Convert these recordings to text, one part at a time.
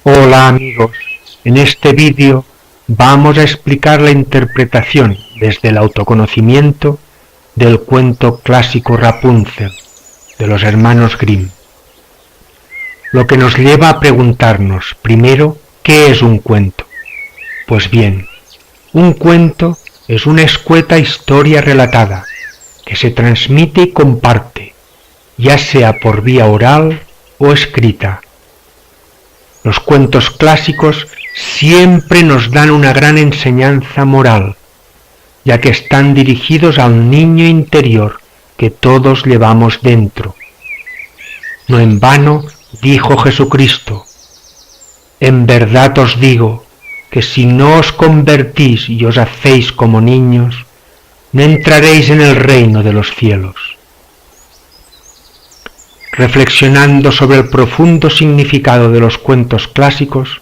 Hola amigos, en este vídeo vamos a explicar la interpretación desde el autoconocimiento del cuento clásico Rapunzel de los hermanos Grimm. Lo que nos lleva a preguntarnos primero, ¿qué es un cuento? Pues bien, un cuento es una escueta historia relatada que se transmite y comparte, ya sea por vía oral o escrita. Los cuentos clásicos siempre nos dan una gran enseñanza moral, ya que están dirigidos al niño interior que todos llevamos dentro. No en vano dijo Jesucristo: en verdad os digo que si no os convertís y os hacéis como niños, no entraréis en el reino de los cielos. Reflexionando sobre el profundo significado de los cuentos clásicos,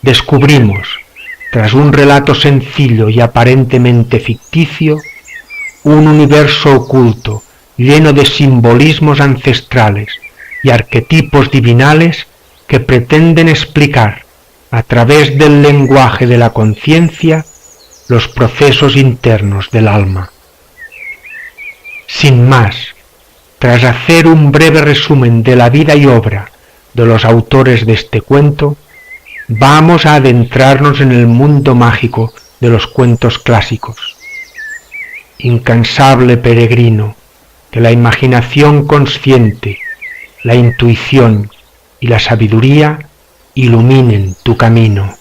descubrimos, tras un relato sencillo y aparentemente ficticio, un universo oculto lleno de simbolismos ancestrales y arquetipos divinales que pretenden explicar, a través del lenguaje de la conciencia, los procesos internos del alma. Sin más, tras hacer un breve resumen de la vida y obra de los autores de este cuento, vamos a adentrarnos en el mundo mágico de los cuentos clásicos. Incansable peregrino, que la imaginación consciente, la intuición y la sabiduría iluminen tu camino.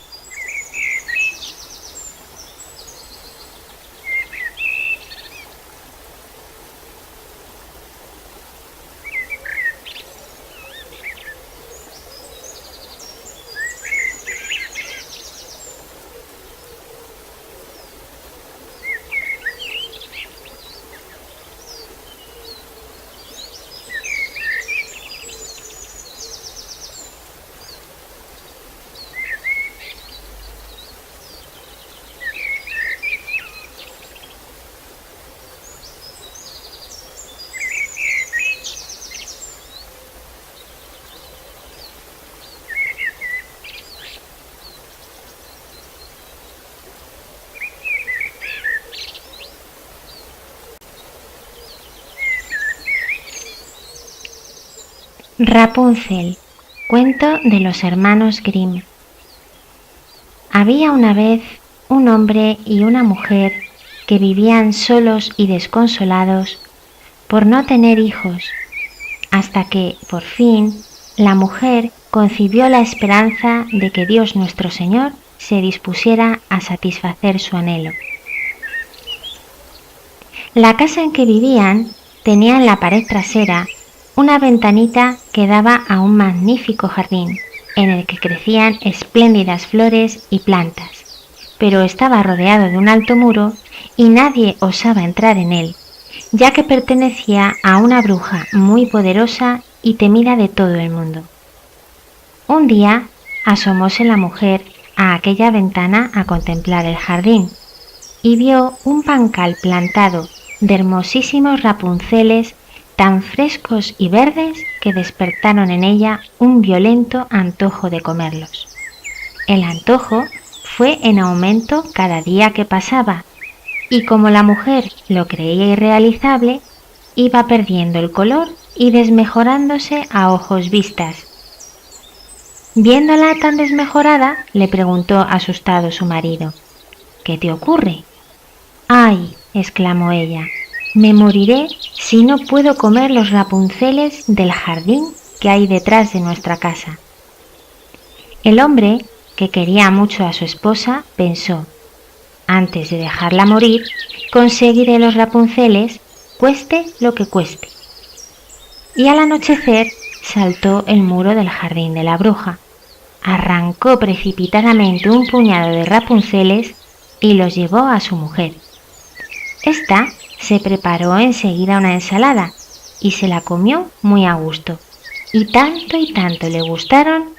Rapunzel, cuento de los hermanos Grimm. Había una vez un hombre y una mujer que vivían solos y desconsolados por no tener hijos, hasta que, por fin, la mujer concibió la esperanza de que Dios nuestro Señor se dispusiera a satisfacer su anhelo. La casa en que vivían tenía en la pared trasera una ventanita que daba a un magnífico jardín, en el que crecían espléndidas flores y plantas, pero estaba rodeado de un alto muro y nadie osaba entrar en él, ya que pertenecía a una bruja muy poderosa y temida de todo el mundo. Un día asomóse la mujer a aquella ventana a contemplar el jardín y vio un bancal plantado de hermosísimos rapunceles tan frescos y verdes que despertaron en ella un violento antojo de comerlos. El antojo fue en aumento cada día que pasaba, y como la mujer lo creía irrealizable, iba perdiendo el color y desmejorándose a ojos vistas. Viéndola tan desmejorada, le preguntó asustado su marido: ¿qué te ocurre? ¡Ay!, exclamó ella, me moriré si no puedo comer los rapunceles del jardín que hay detrás de nuestra casa. El hombre, que quería mucho a su esposa, pensó: antes de dejarla morir, conseguiré los rapunceles, cueste lo que cueste. Y al anochecer saltó el muro del jardín de la bruja, arrancó precipitadamente un puñado de rapunceles y los llevó a su mujer. Esta se preparó enseguida una ensalada y se la comió muy a gusto, y tanto le gustaron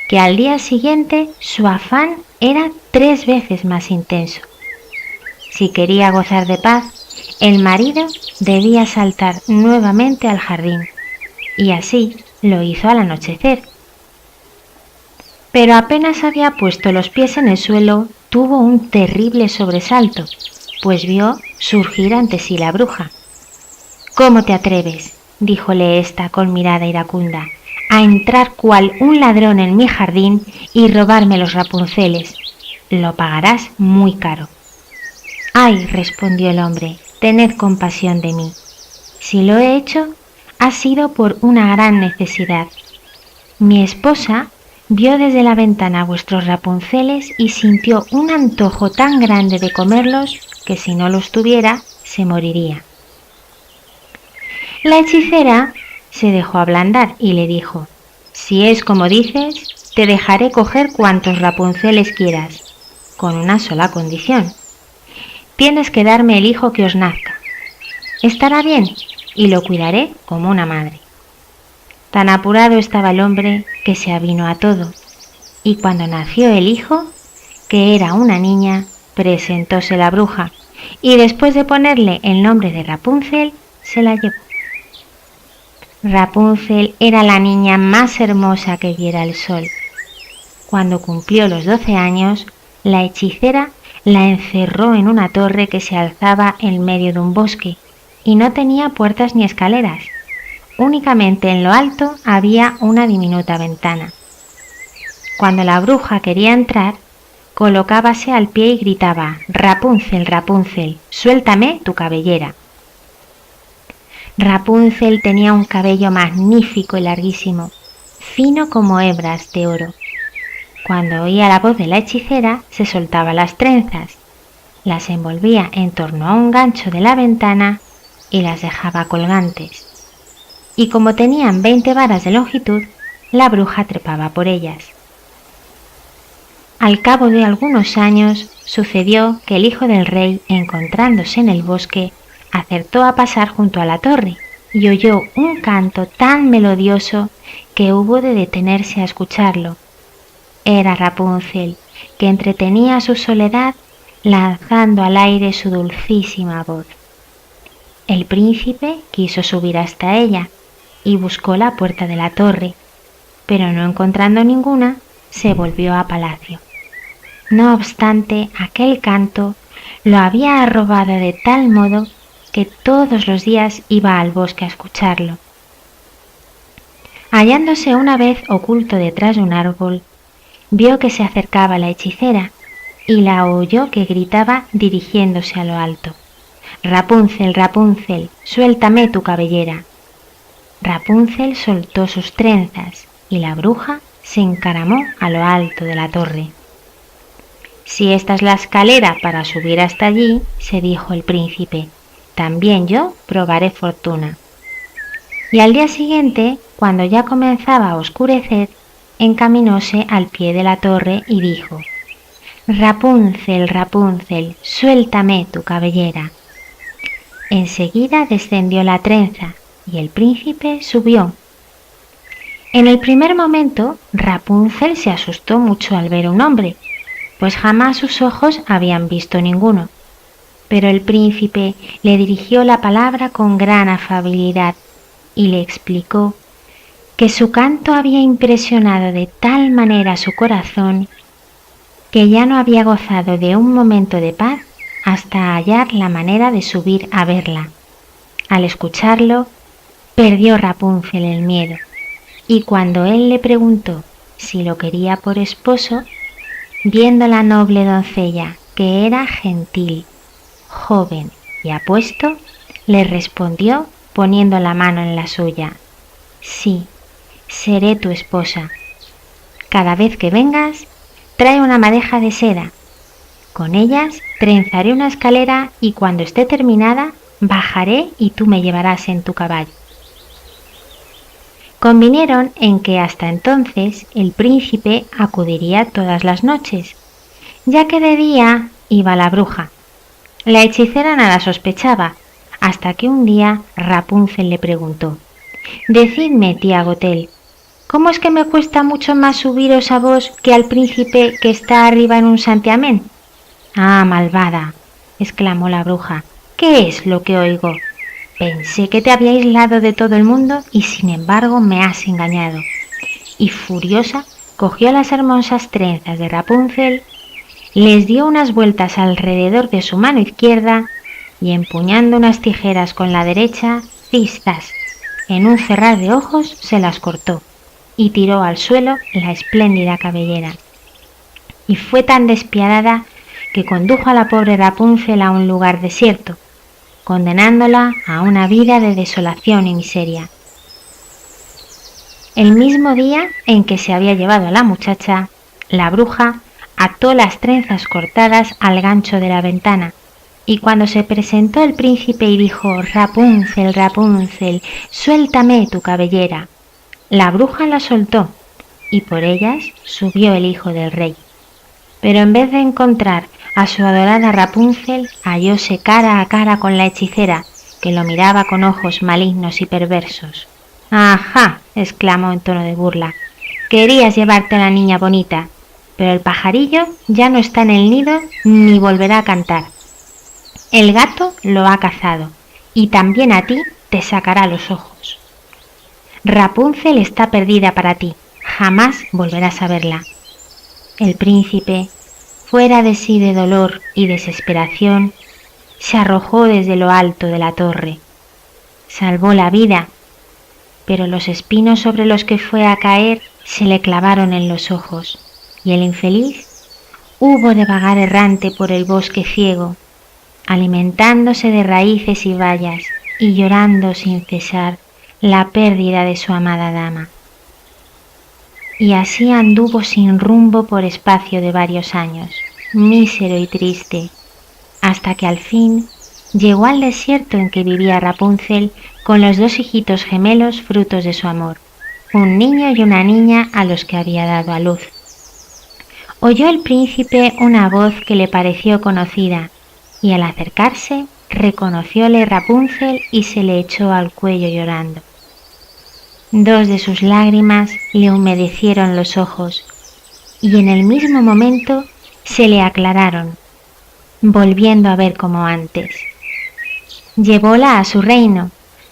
que al día siguiente su afán era 3 veces más intenso. Si quería gozar de paz, el marido debía saltar nuevamente al jardín, y así lo hizo al anochecer. pero apenas había puesto los pies en el suelo, tuvo un terrible sobresalto, pues vio surgir ante sí la bruja. «¿Cómo te atreves?», díjole ésta con mirada iracunda, «a entrar cual un ladrón en mi jardín y robarme los rapunceles. Lo pagarás muy caro». «Ay», respondió el hombre, «tened compasión de mí. Si lo he hecho, ha sido por una gran necesidad. Mi esposa vio desde la ventana vuestros rapunceles y sintió un antojo tan grande de comerlos que si no los tuviera, se moriría». La hechicera se dejó ablandar y le dijo: «Si es como dices, te dejaré coger cuantos rapunceles quieras, con una sola condición. Tienes que darme el hijo que os nazca. Estará bien y lo cuidaré como una madre». Tan apurado estaba el hombre que se avino a todo, y cuando nació el hijo, que era una niña, presentóse la bruja, y después de ponerle el nombre de Rapunzel, se la llevó. Rapunzel era la niña más hermosa que viera el sol. Cuando cumplió los 12 años, la hechicera la encerró en una torre que se alzaba en medio de un bosque y no tenía puertas ni escaleras. Únicamente en lo alto había una diminuta ventana. Cuando la bruja quería entrar, colocábase al pie y gritaba: «Rapunzel, Rapunzel, suéltame tu cabellera». Rapunzel tenía un cabello magnífico y larguísimo, fino como hebras de oro. Cuando oía la voz de la hechicera, se soltaba las trenzas, las envolvía en torno a un gancho de la ventana y las dejaba colgantes. Y como tenían 20 varas de longitud, la bruja trepaba por ellas. Al cabo de algunos años, sucedió que el hijo del rey, encontrándose en el bosque, acertó a pasar junto a la torre y oyó un canto tan melodioso que hubo de detenerse a escucharlo. Era Rapunzel, que entretenía su soledad lanzando al aire su dulcísima voz. El príncipe quiso subir hasta ella y buscó la puerta de la torre, pero no encontrando ninguna, se volvió a palacio. No obstante, aquel canto lo había arrobado de tal modo que todos los días iba al bosque a escucharlo. Hallándose una vez oculto detrás de un árbol, vio que se acercaba la hechicera y la oyó que gritaba dirigiéndose a lo alto: «Rapunzel, Rapunzel, suéltame tu cabellera». Rapunzel soltó sus trenzas y la bruja se encaramó a lo alto de la torre. «Si esta es la escalera para subir hasta allí», se dijo el príncipe, «también yo probaré fortuna». Y al día siguiente, cuando ya comenzaba a oscurecer, encaminóse al pie de la torre y dijo: «Rapunzel, Rapunzel, suéltame tu cabellera». Enseguida descendió la trenza y el príncipe subió. En el primer momento, Rapunzel se asustó mucho al ver un hombre, pues jamás sus ojos habían visto ninguno. Pero el príncipe le dirigió la palabra con gran afabilidad y le explicó que su canto había impresionado de tal manera su corazón que ya no había gozado de un momento de paz hasta hallar la manera de subir a verla. Al escucharlo, perdió Rapunzel el miedo, y cuando él le preguntó si lo quería por esposo, viendo la noble doncella que era gentil, joven y apuesto, le respondió poniendo la mano en la suya: «Sí, seré tu esposa. Cada vez que vengas, trae una madeja de seda. Con ellas trenzaré una escalera y cuando esté terminada, bajaré y tú me llevarás en tu caballo». Convinieron en que hasta entonces el príncipe acudiría todas las noches, ya que de día iba la bruja. La hechicera nada sospechaba, hasta que un día Rapunzel le preguntó: «Decidme, tía Gotel, ¿cómo es que me cuesta mucho más subiros a vos que al príncipe que está arriba en un santiamén?» «Ah, malvada», exclamó la bruja, «¿qué es lo que oigo? Pensé que te había aislado de todo el mundo y sin embargo me has engañado». Y furiosa cogió las hermosas trenzas de Rapunzel, les dio unas vueltas alrededor de su mano izquierda y empuñando unas tijeras con la derecha, ¡zas!, en un cerrar de ojos se las cortó y tiró al suelo la espléndida cabellera. Y fue tan despiadada que condujo a la pobre Rapunzel a un lugar desierto, condenándola a una vida de desolación y miseria. El mismo día en que se había llevado a la muchacha, la bruja ató las trenzas cortadas al gancho de la ventana, y cuando se presentó el príncipe y dijo: «Rapunzel, Rapunzel, suéltame tu cabellera», la bruja la soltó, y por ellas subió el hijo del rey. Pero en vez de encontrar a su adorada Rapunzel, hallóse cara a cara con la hechicera, que lo miraba con ojos malignos y perversos. «¡Ajá!», exclamó en tono de burla, «querías llevarte a la niña bonita, pero el pajarillo ya no está en el nido ni volverá a cantar. El gato lo ha cazado y también a ti te sacará los ojos. Rapunzel está perdida para ti, jamás volverás a verla». El príncipe, fuera de sí de dolor y desesperación, se arrojó desde lo alto de la torre. Salvó la vida, pero los espinos sobre los que fue a caer se le clavaron en los ojos, y el infeliz hubo de vagar errante por el bosque ciego, alimentándose de raíces y bayas y llorando sin cesar la pérdida de su amada dama. Y así anduvo sin rumbo por espacio de varios años, mísero y triste, hasta que al fin llegó al desierto en que vivía Rapunzel con los dos hijitos gemelos frutos de su amor, un niño y una niña a los que había dado a luz. Oyó el príncipe una voz que le pareció conocida, y al acercarse reconocióle Rapunzel y se le echó al cuello llorando. Dos de sus lágrimas le humedecieron los ojos, y en el mismo momento se le aclararon, volviendo a ver como antes. Llevóla a su reino,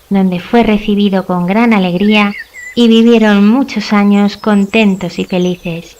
donde fue recibido con gran alegría y vivieron muchos años contentos y felices.